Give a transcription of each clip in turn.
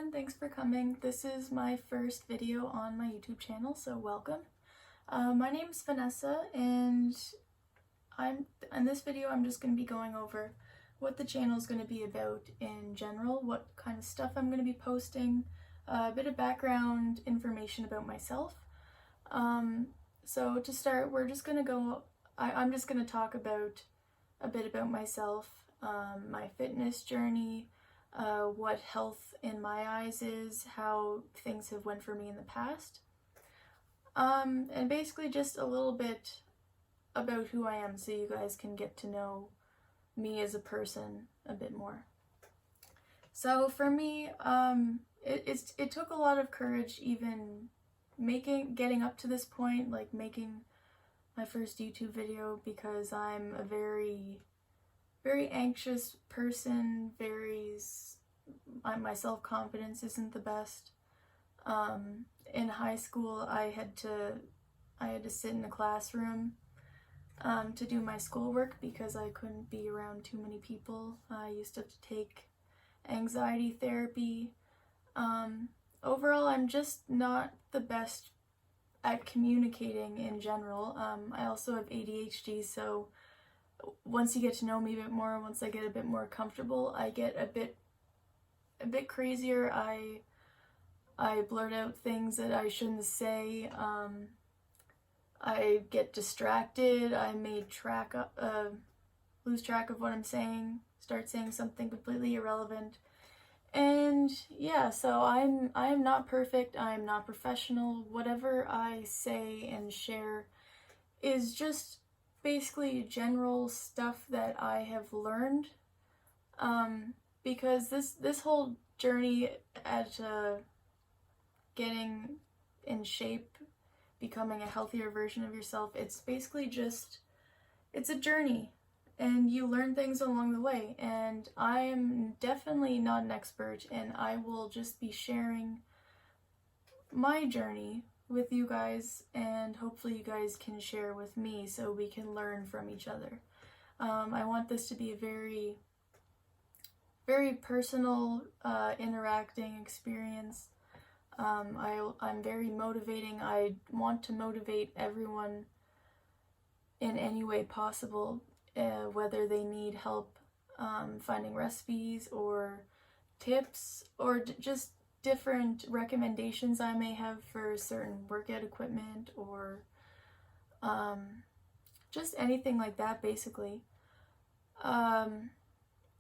everyone, thanks for coming. This is my first video on my YouTube channel, so welcome. My name's Vanessa, and in this video I'm just going to be going over what the channel is going to be about in general, what kind of stuff I'm going to be posting, a bit of background information about myself. So to start, I'm just going to talk about a bit about myself, my fitness journey, what health in my eyes is, how things have went for me in the past, and basically just a little bit about who I am so you guys can get to know me as a person a bit more. So for me, it took a lot of courage even getting up to this point, like making my first YouTube video, because I'm a very anxious person, my self-confidence isn't the best. In high school, I had to sit in the classroom to do my schoolwork because I couldn't be around too many people. I used to have to take anxiety therapy. Overall, I'm just not the best at communicating in general. I also have ADHD, so once you get to know me a bit more, once I get a bit more comfortable, I get a bit crazier. I blurt out things that I shouldn't say. I get distracted. I lose track of what I'm saying, start saying something completely irrelevant. And yeah, so I am not perfect. I am not professional. Whatever I say and share is just basically general stuff that I have learned, because this whole journey at getting in shape, becoming a healthier version of yourself, it's basically it's a journey, and you learn things along the way, and I am definitely not an expert, and I will just be sharing my journey with you guys, and hopefully you guys can share with me so we can learn from each other. I want this to be a very personal, interacting experience. I'm very motivating. I want to motivate everyone in any way possible, whether they need help finding recipes or tips, or just different recommendations I may have for certain workout equipment, or just anything like that, basically.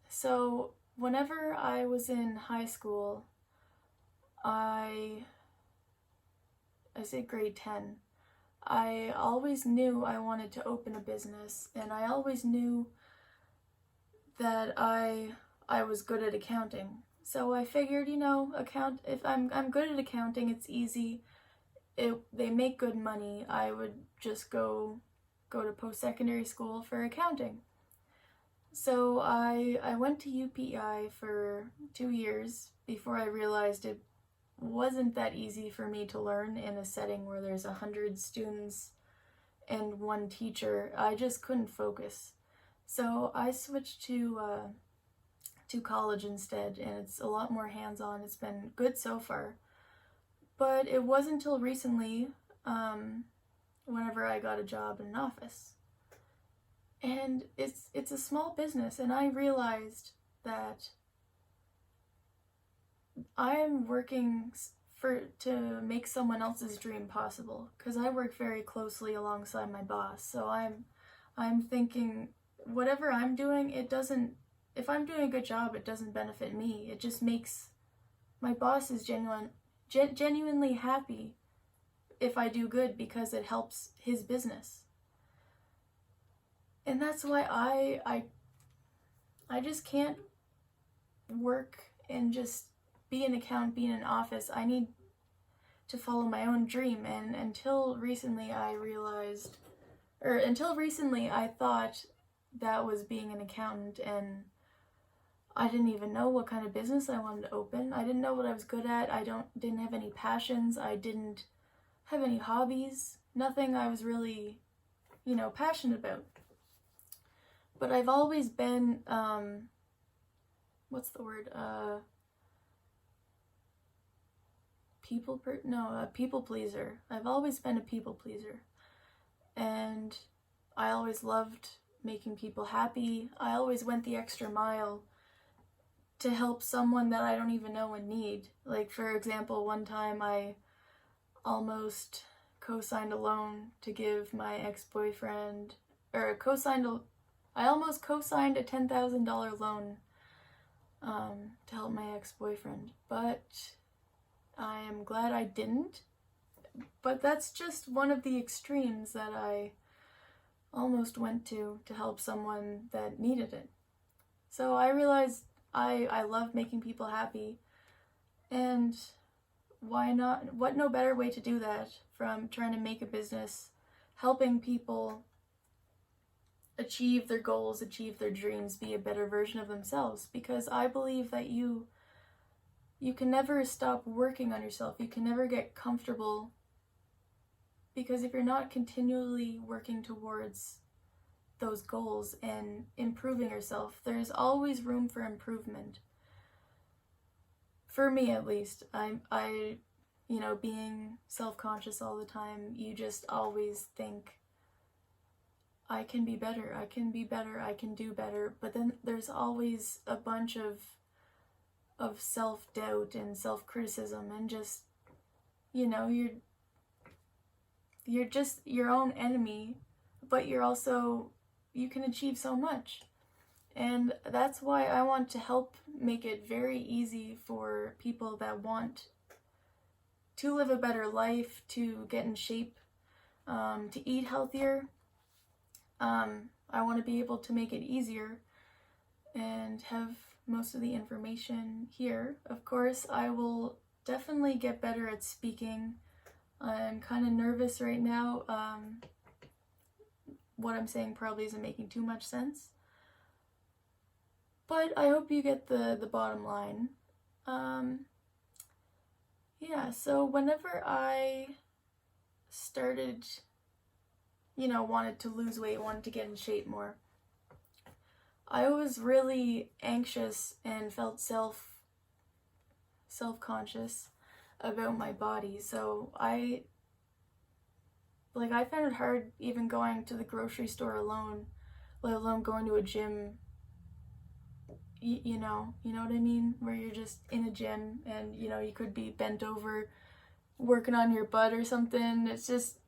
So whenever I was in high school, I say grade 10, I always knew I wanted to open a business, and I always knew that I was good at accounting. So I figured, if I'm good at accounting, it's easy. They make good money. I would just go to post-secondary school for accounting. So I went to UPI for 2 years before I realized it wasn't that easy for me to learn in a setting where there's 100 students and one teacher. I just couldn't focus. So I switched to college instead, and it's a lot more hands-on. It's been good so far. But it wasn't until recently, whenever I got a job in an office. And it's a small business, and I realized that I am working to make someone else's dream possible, because I work very closely alongside my boss. So I'm thinking, whatever I'm doing, if I'm doing a good job, it doesn't benefit me. It just makes my boss is genuinely happy if I do good, because it helps his business. And that's why I just can't work and just be an accountant, be in an office. I need to follow my own dream. And until recently I thought that was being an accountant, and I didn't even know what kind of business I wanted to open. I didn't know what I was good at. I didn't have any passions. I didn't have any hobbies. Nothing I was really, passionate about. But I've always been, what's the word? a people pleaser. I've always been a people pleaser. And I always loved making people happy. I always went the extra mile to help someone that I don't even know in need. Like, for example, one time I almost co-signed a loan to give my ex-boyfriend, I almost co-signed a $10,000 loan to help my ex-boyfriend, but I am glad I didn't. But that's just one of the extremes that I almost went to help someone that needed it. So I realized I love making people happy, and why not? What no better way to do that from trying to make a business, helping people achieve their goals, achieve their dreams, be a better version of themselves. Because I believe that you can never stop working on yourself. You can never get comfortable, because if you're not continually working towards those goals and improving yourself, there's always room for improvement. For me, at least, I being self-conscious all the time, you just always think, I can be better, I can be better, I can do better. But then there's always a bunch of self-doubt and self-criticism, and just, you're just your own enemy, but you can achieve so much. And that's why I want to help make it very easy for people that want to live a better life, to get in shape, to eat healthier. I want to be able to make it easier and have most of the information here. Of course, I will definitely get better at speaking. I'm kind of nervous right now. What I'm saying probably isn't making too much sense, but I hope you get the bottom line. Yeah, so whenever I started, wanted to lose weight, wanted to get in shape more, I was really anxious and felt self-conscious about my body. So I found it hard even going to the grocery store alone, let alone going to a gym. You know what I mean? Where you're just in a gym and, you could be bent over working on your butt or something. It's just,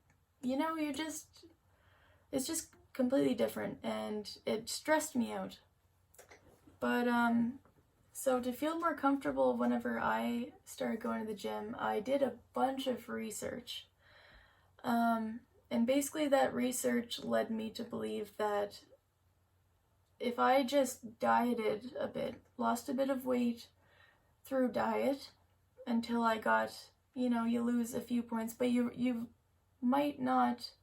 it's just completely different, and it stressed me out. But, so to feel more comfortable whenever I started going to the gym, I did a bunch of research. And basically that research led me to believe that if I just dieted a bit, lost a bit of weight through diet until I got, you lose a few points, but you might not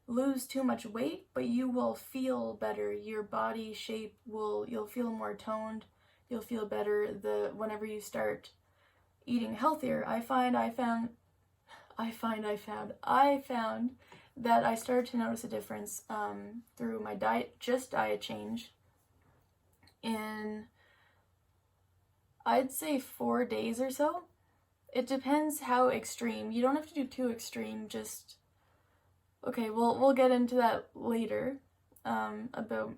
lose too much weight, but you will feel better. Your body shape you'll feel more toned, you'll feel better whenever you start eating healthier. I found that I started to notice a difference through my diet change in, I'd say, 4 days or so. It depends how extreme. You don't have to do too extreme, just, okay, we'll get into that later, about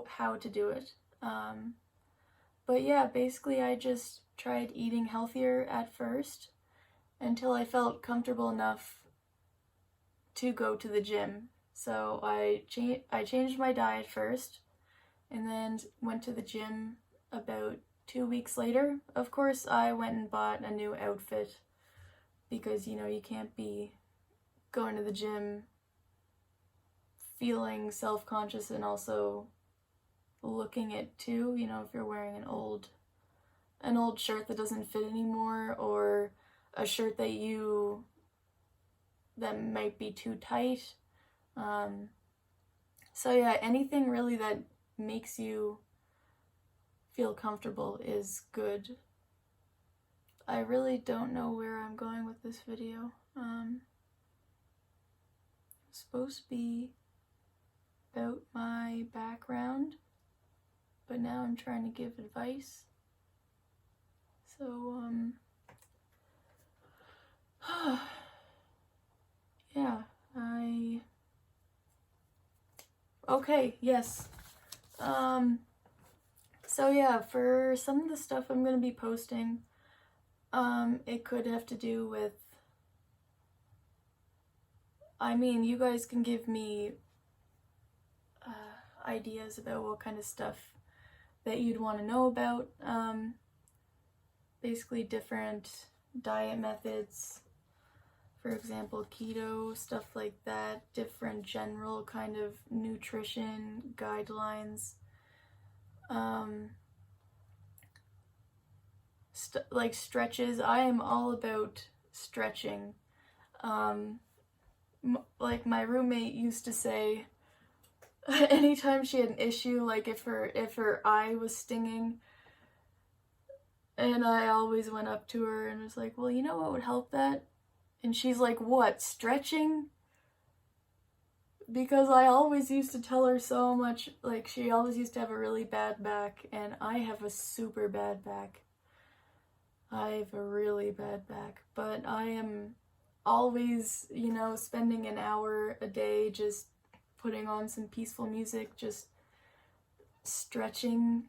how to do it. But yeah, basically I just tried eating healthier at first until I felt comfortable enough to go to the gym. So I changed my diet first, and then went to the gym about 2 weeks later. Of course, I went and bought a new outfit, because, you can't be going to the gym feeling self-conscious and also looking it too, if you're wearing an old shirt that doesn't fit anymore, or a shirt that might be too tight. So yeah, anything really that makes you feel comfortable is good. I really don't know where I'm going with this video. It's supposed to be about my background, but now I'm trying to give advice. So, Okay, yes. So yeah, for some of the stuff I'm gonna be posting, it could have to do with, I mean, you guys can give me ideas about what kind of stuff that you'd want to know about. Basically different diet methods, for example, keto, stuff like that, different general kind of nutrition guidelines. Like stretches, I am all about stretching. Like my roommate used to say, anytime she had an issue, like if her eye was stinging, and I always went up to her and was like, well, you know what would help that? And she's like, what, stretching? Because I always used to tell her so much, like she always used to have a really bad back, and I have a super bad back. I have a really bad back, but I am always, you know, spending an hour a day just putting on some peaceful music, just stretching.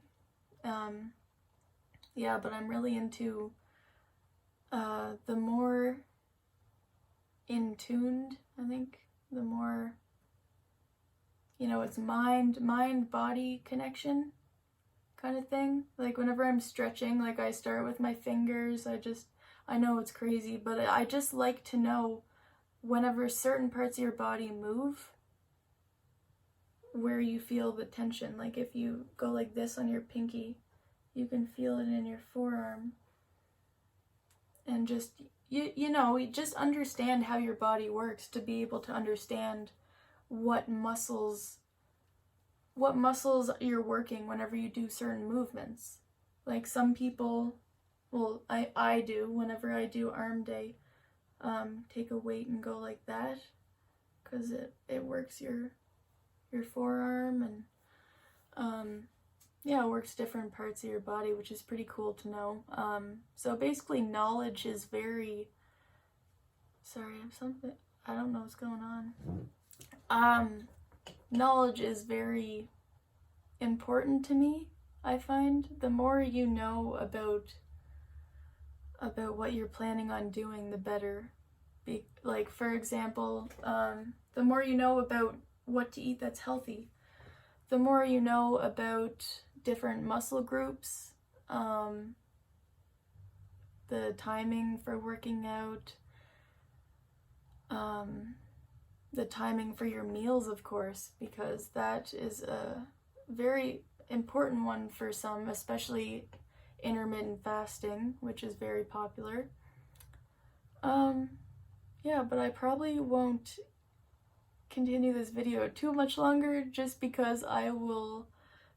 Yeah, but I'm really into the more in tuned, I think, the more, you know, it's mind body connection kind of thing. Like whenever I'm stretching, like I start with my fingers. I know it's crazy, but I just like to know whenever certain parts of your body move, where you feel the tension. Like if you go like this on your pinky, you can feel it in your forearm. And just, you know, just understand how your body works to be able to understand what muscles you're working whenever you do certain movements. Like some people, well, I do, whenever I do arm day, take a weight and go like that, because it works your forearm, and yeah, it works different parts of your body, which is pretty cool to know. So basically knowledge is very, sorry, I don't know what's going on. Knowledge is very important to me, I find. The more you know about what you're planning on doing, the better. Like, for example, the more you know about what to eat that's healthy, the more you know about different muscle groups, the timing for working out, the timing for your meals, of course, because that is a very important one for some, especially intermittent fasting, which is very popular. Yeah, but I probably won't continue this video too much longer, just because I will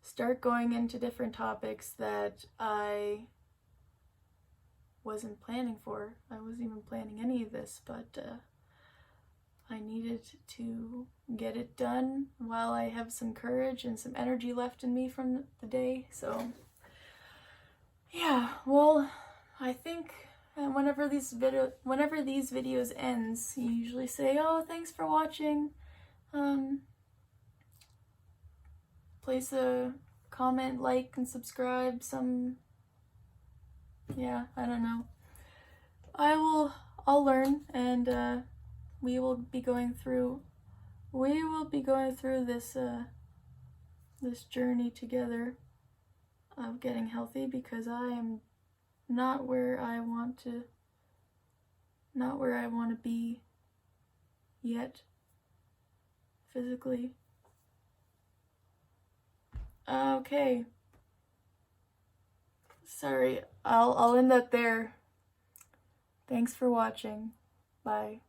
start going into different topics that I wasn't planning for. I wasn't even planning any of this, but I needed to get it done while I have some courage and some energy left in me from the day. So yeah, well, I think whenever these videos ends, you usually say, oh, thanks for watching. Place a comment, like, and subscribe. Yeah, I don't know. I'll learn, and we will be going through this this journey together of getting healthy, because I am not where I want to be yet, physically. Okay. Sorry, I'll end that there. Thanks for watching. Bye.